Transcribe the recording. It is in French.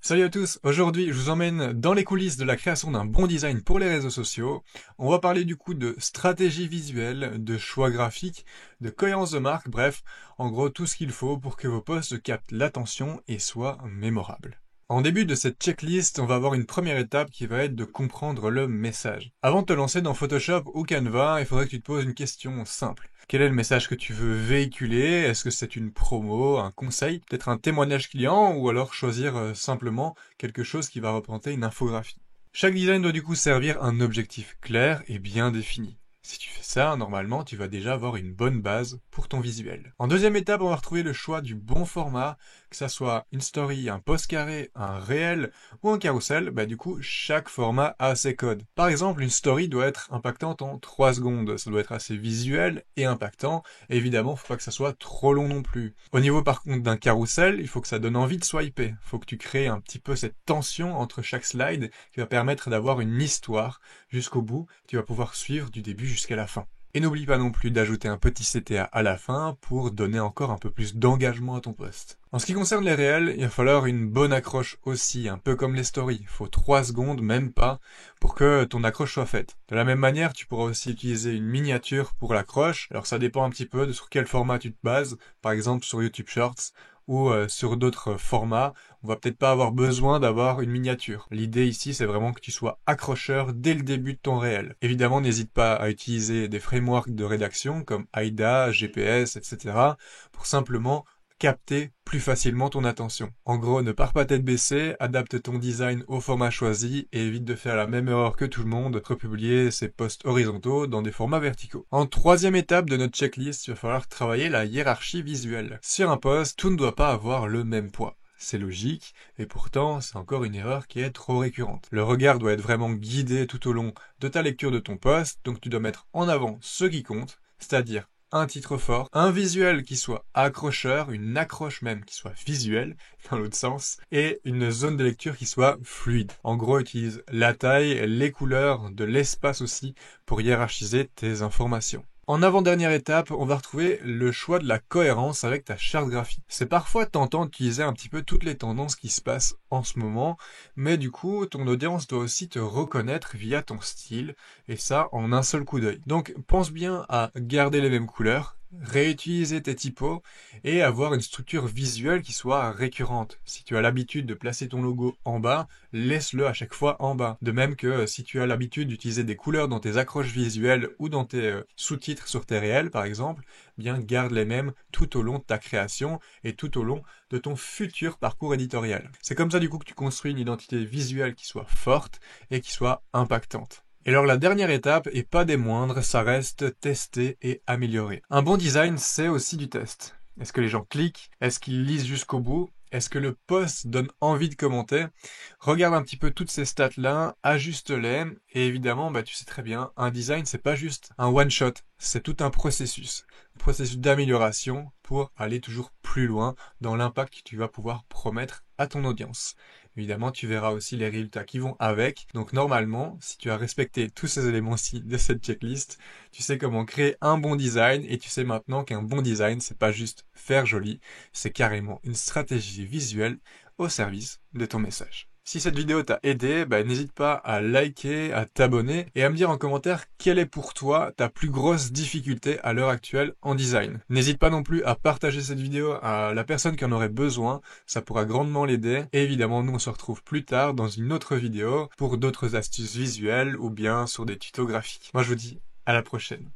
Salut à tous, aujourd'hui je vous emmène dans les coulisses de la création d'un bon design pour les réseaux sociaux. On va parler du coup de stratégie visuelle, de choix graphique, de cohérence de marque, bref, en gros tout ce qu'il faut pour que vos posts captent l'attention et soient mémorables. En début de cette checklist, on va avoir une première étape qui va être de comprendre le message. Avant de te lancer dans Photoshop ou Canva, il faudrait que tu te poses une question simple. Quel est le message que tu veux véhiculer? Est-ce que c'est une promo, un conseil, peut-être un témoignage client, ou alors choisir simplement quelque chose qui va représenter une infographie? Chaque design doit du coup servir un objectif clair et bien défini. Si tu fais ça, normalement, tu vas déjà avoir une bonne base pour ton visuel. En deuxième étape, on va retrouver le choix du bon format, que ça soit une story, un post carré, un réel ou un carrousel. Du coup, chaque format a ses codes. Par exemple, une story doit être impactante en 3 secondes. Ça doit être assez visuel et impactant. Et évidemment, faut pas que ça soit trop long non plus. Au niveau par contre d'un carrousel, il faut que ça donne envie de swiper. Faut que tu crées un petit peu cette tension entre chaque slide qui va permettre d'avoir une histoire jusqu'au bout. Tu vas pouvoir suivre du début jusqu'à la fin. Et n'oublie pas non plus d'ajouter un petit CTA à la fin pour donner encore un peu plus d'engagement à ton post. En ce qui concerne les réels, il va falloir une bonne accroche aussi, un peu comme les stories. Il faut 3 secondes, même pas, pour que ton accroche soit faite. De la même manière, tu pourras aussi utiliser une miniature pour l'accroche. Alors ça dépend un petit peu de sur quel format tu te bases, par exemple sur YouTube Shorts ou sur d'autres formats, on va peut-être pas avoir besoin d'avoir une miniature. L'idée ici, c'est vraiment que tu sois accrocheur dès le début de ton réel. Évidemment, n'hésite pas à utiliser des frameworks de rédaction comme AIDA, GPS, etc. pour simplement capter plus facilement ton attention. En gros, ne pars pas tête baissée, adapte ton design au format choisi et évite de faire la même erreur que tout le monde, republier ses posts horizontaux dans des formats verticaux. En troisième étape de notre checklist, il va falloir travailler la hiérarchie visuelle. Sur un post, tout ne doit pas avoir le même poids. C'est logique, et pourtant, c'est encore une erreur qui est trop récurrente. Le regard doit être vraiment guidé tout au long de ta lecture de ton post, donc tu dois mettre en avant ce qui compte, c'est-à-dire un titre fort, un visuel qui soit accrocheur, une accroche même qui soit visuelle, dans l'autre sens, et une zone de lecture qui soit fluide. En gros, utilise la taille, les couleurs, de l'espace aussi, pour hiérarchiser tes informations. En avant-dernière étape, on va retrouver le choix de la cohérence avec ta charte graphique. C'est parfois tentant d'utiliser un petit peu toutes les tendances qui se passent en ce moment, mais du coup, ton audience doit aussi te reconnaître via ton style, et ça en un seul coup d'œil. Donc, pense bien à garder les mêmes couleurs, réutiliser tes typos et avoir une structure visuelle qui soit récurrente. Si tu as l'habitude de placer ton logo en bas, laisse-le à chaque fois en bas. De même que si tu as l'habitude d'utiliser des couleurs dans tes accroches visuelles ou dans tes sous-titres sur tes réels par exemple, bien garde les mêmes tout au long de ta création et tout au long de ton futur parcours éditorial. C'est comme ça du coup que tu construis une identité visuelle qui soit forte et qui soit impactante. Et alors la dernière étape, et pas des moindres, ça reste tester et améliorer. Un bon design, c'est aussi du test. Est-ce que les gens cliquent? Est-ce qu'ils lisent jusqu'au bout? Est-ce que le post donne envie de commenter? Regarde un petit peu toutes ces stats-là, ajuste-les, et évidemment, tu sais très bien, un design, c'est pas juste un one-shot, c'est tout un processus d'amélioration pour aller toujours plus loin dans l'impact que tu vas pouvoir promettre à ton audience. Évidemment, tu verras aussi les résultats qui vont avec. Donc normalement, si tu as respecté tous ces éléments-ci de cette checklist, tu sais comment créer un bon design et tu sais maintenant qu'un bon design, c'est pas juste faire joli, c'est carrément une stratégie visuelle au service de ton message. Si cette vidéo t'a aidé, n'hésite pas à liker, à t'abonner et à me dire en commentaire quelle est pour toi ta plus grosse difficulté à l'heure actuelle en design. N'hésite pas non plus à partager cette vidéo à la personne qui en aurait besoin, ça pourra grandement l'aider. Et évidemment, nous on se retrouve plus tard dans une autre vidéo pour d'autres astuces visuelles ou bien sur des tutos graphiques. Moi je vous dis à la prochaine.